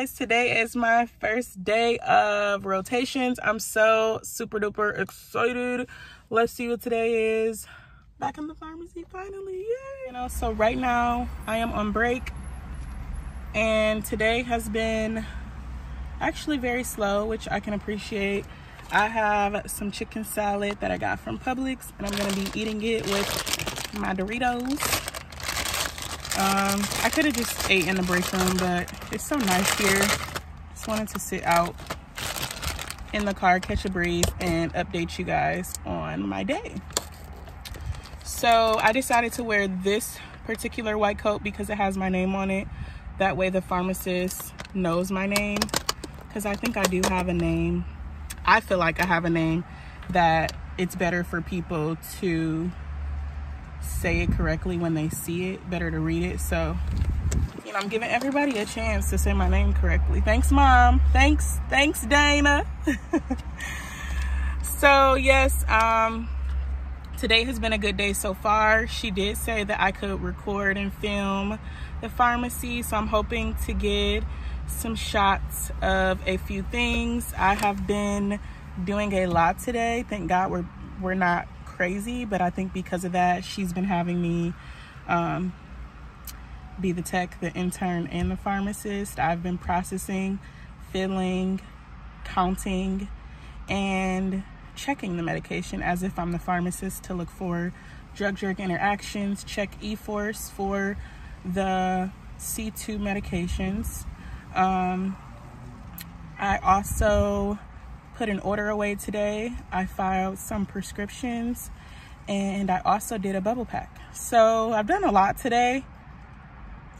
guys, today is my first day of rotations. I'm so super duper excited. Let's see what today is. Back in the pharmacy finally, yay! You know, so right now I am on break and today has been actually very slow, which I can appreciate. I have some chicken salad that I got from Publix and I'm gonna be eating it with my Doritos. I could have just ate in the break room, but it's so nice here. Just wanted to sit out in the car, catch a breeze, and update you guys on my day. So I decided to wear this particular white coat because it has my name on it. That way the pharmacist knows my name, because I think I do have a name. I feel like I have a name that it's better for people to say it correctly when they see it, better to read it. So, you know, I'm giving everybody a chance to say my name correctly. Thanks, Mom. Thanks, Dana. So yes, today has been a good day so far. She did say that I could record and film the pharmacy, so I'm hoping to get some shots of a few things. I have been doing a lot today. Thank God we're not crazy, but I think because of that, she's been having me be the tech, the intern, and the pharmacist. I've been processing, filling, counting, and checking the medication as if I'm the pharmacist to look for drug-drug interactions, check E-force for the C2 medications. I also put an order away today. I filed some prescriptions and I also did a bubble pack. So I've done a lot today.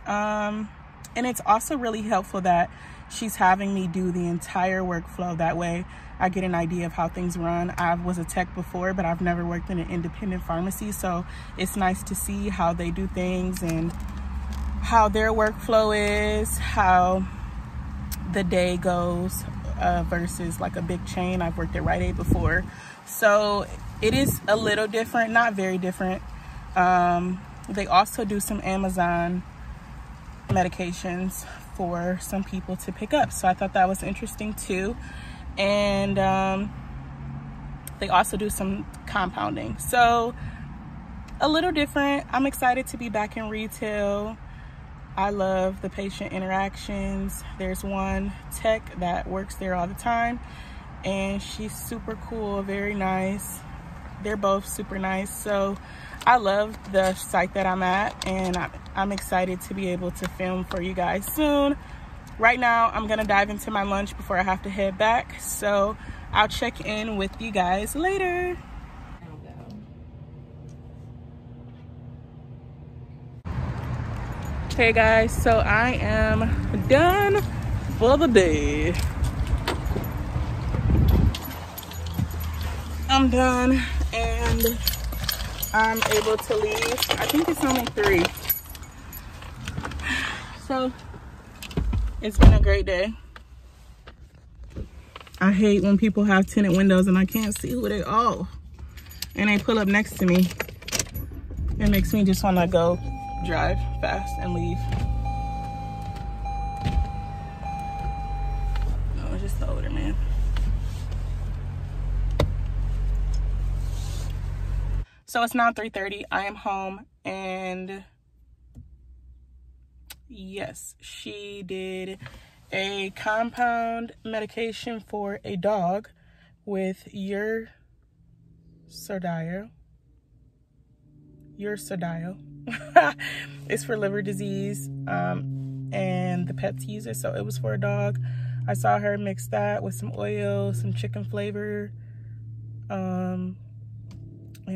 And it's also really helpful that she's having me do the entire workflow. That way I get an idea of how things run. I was a tech before, but I've never worked in an independent pharmacy. So it's nice to see how they do things and how their workflow is, how the day goes. Versus like a big chain. I've worked at Rite Aid before, so it is a little different, not very different. They also do some Amazon medications for some people to pick up, so I thought that was interesting too. And they also do some compounding, so a little different. I'm excited to be back in retail. I love the patient interactions. There's one tech that works there all the time and she's super cool, very nice. They're both super nice. So I love the site that I'm at and I'm excited to be able to film for you guys soon. Right now, I'm gonna dive into my lunch before I have to head back. So I'll check in with you guys later. Hey guys, so I am done for the day. I'm done and I'm able to leave. I think it's only 3. So it's been a great day. I hate when people have tinted windows and I can't see who they are. And they pull up next to me. It makes me just want to go drive fast and leave. No, it's just the older man. So it's now 3:30. I am home and yes, she did a compound medication for a dog with Ursodio. It's for liver disease and the pets use it, so it was for a dog. I saw her mix that with some oil, some chicken flavor, and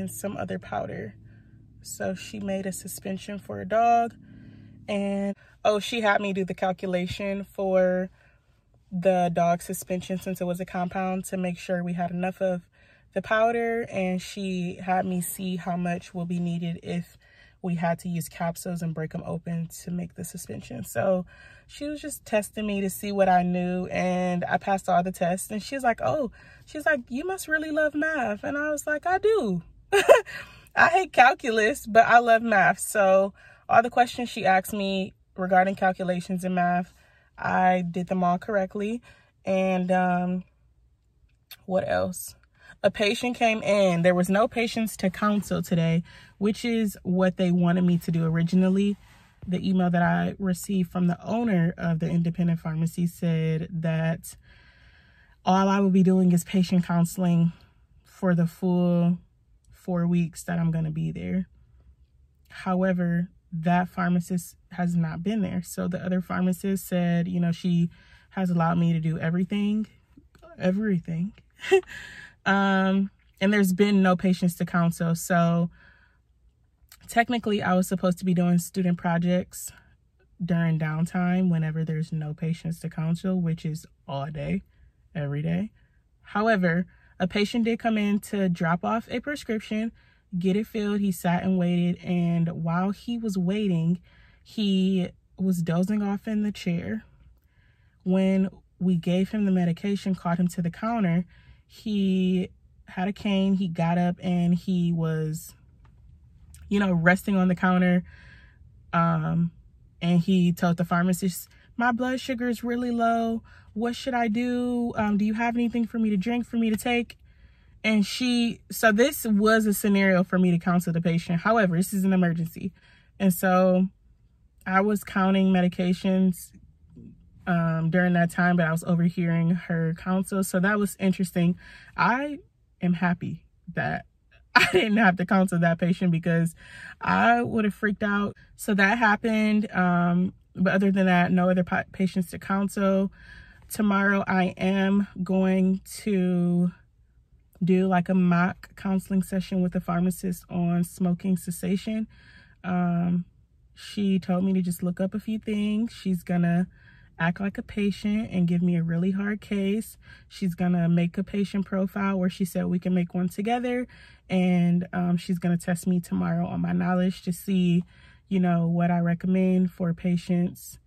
some other powder. So she made a suspension for a dog. And oh, she had me do the calculation for the dog suspension since it was a compound to make sure we had enough of the powder, and she had me see how much will be needed if we had to use capsules and break them open to make the suspension. So she was just testing me to see what I knew, and I passed all the tests. And she's like, oh, she's like, you must really love math. And I was like, I do. I hate calculus, but I love math. So all the questions she asked me regarding calculations in math, I did them all correctly. And what else? A patient came in. There was no patients to counsel today, which is what they wanted me to do originally. The email that I received from the owner of the independent pharmacy said that all I will be doing is patient counseling for the full 4 weeks that I'm going to be there. However, that pharmacist has not been there. So the other pharmacist said, you know, she has allowed me to do everything. And there's been no patients to counsel. So technically I was supposed to be doing student projects during downtime whenever there's no patients to counsel, which is all day, every day. However, a patient did come in to drop off a prescription, get it filled. He sat and waited. And while he was waiting, he was dozing off in the chair. When we gave him the medication, called him to the counter, he had a cane. He got up and he was, you know, resting on the counter. And he told the pharmacist, my blood sugar is really low. What should I do? Do you have anything for me to drink, for me to take? And so this was a scenario for me to counsel the patient. However, this is an emergency. And so I was counting medications during that time, but I was overhearing her counsel. So that was interesting. I am happy that I didn't have to counsel that patient because I would have freaked out. So that happened. But other than that, no other patients to counsel. Tomorrow I am going to do like a mock counseling session with a pharmacist on smoking cessation. She told me to just look up a few things. She's gonna act like a patient and give me a really hard case. She's gonna make a patient profile where she said we can make one together. And she's gonna test me tomorrow on my knowledge to see, you know, what I recommend for patients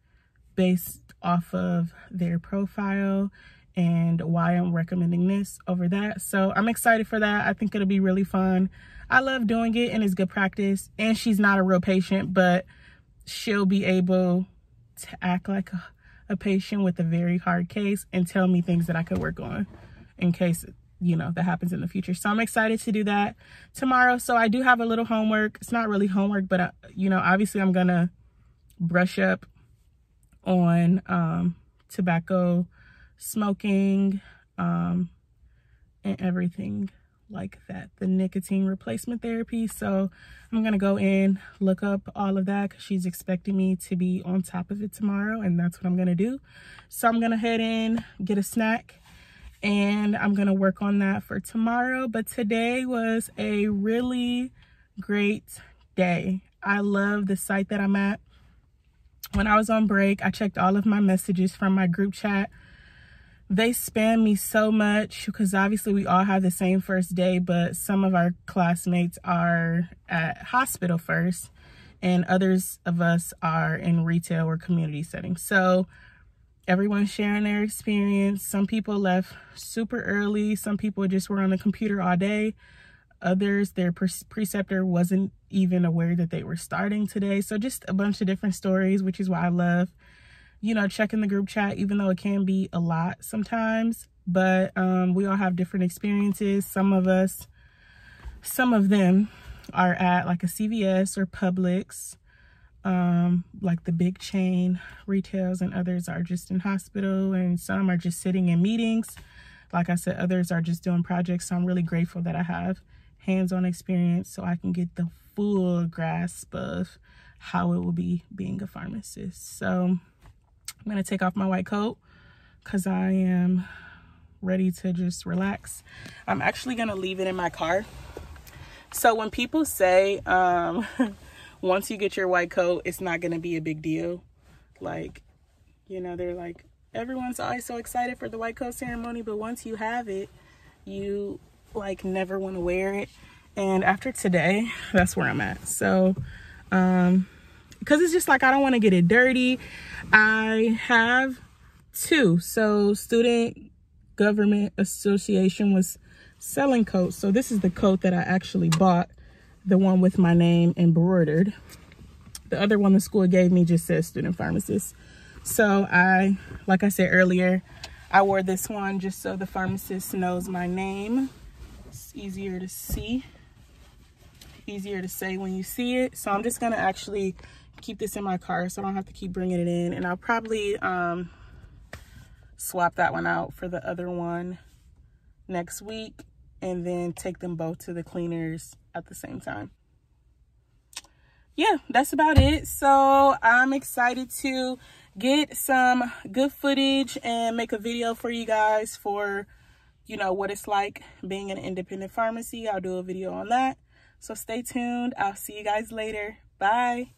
based off of their profile and why I'm recommending this over that. So I'm excited for that. I think it'll be really fun. I love doing it and it's good practice. And she's not a real patient, but she'll be able to act like a patient with a very hard case and tell me things that I could work on in case, you know, that happens in the future. So I'm excited to do that tomorrow. So I do have a little homework. It's not really homework, but you know, obviously I'm gonna brush up on tobacco smoking and everything like that, the nicotine replacement therapy. So I'm gonna go in, look up all of that because she's expecting me to be on top of it tomorrow, and that's what I'm gonna do. So I'm gonna head in, get a snack, and I'm gonna work on that for tomorrow. But today was a really great day. I love the site that I'm at. When I was on break, I checked all of my messages from my group chat. They spam me so much because obviously we all have the same first day, but some of our classmates are at hospital first and others of us are in retail or community settings. So everyone's sharing their experience. Some people left super early. Some people just were on the computer all day. Others, their preceptor wasn't even aware that they were starting today. So just a bunch of different stories, which is why I love, you know, checking the group chat, even though it can be a lot sometimes. But we all have different experiences. Some of them are at like a CVS or Publix, like the big chain retails, and others are just in hospital, and some are just sitting in meetings. Like I said, others are just doing projects. So I'm really grateful that I have hands-on experience so I can get the full grasp of how it will be being a pharmacist. So I'm going to take off my white coat because I am ready to just relax. I'm actually going to leave it in my car. So when people say, once you get your white coat, it's not going to be a big deal. Like, you know, they're like, everyone's always so excited for the white coat ceremony, but once you have it, you like never want to wear it. And after today, that's where I'm at. So, because it's just like, I don't want to get it dirty. I have two. So Student Government Association was selling coats. So this is the coat that I actually bought, the one with my name embroidered. The other one the school gave me just says student pharmacist. So like I said earlier, I wore this one just so the pharmacist knows my name. It's easier to see, easier to say when you see it. So I'm just gonna actually keep this in my car so I don't have to keep bringing it in, and I'll probably swap that one out for the other one next week and then take them both to the cleaners at the same time. Yeah, that's about it. So I'm excited to get some good footage and make a video for you guys for, you know, what it's like being an independent pharmacy. I'll do a video on that. So stay tuned. I'll see you guys later. Bye.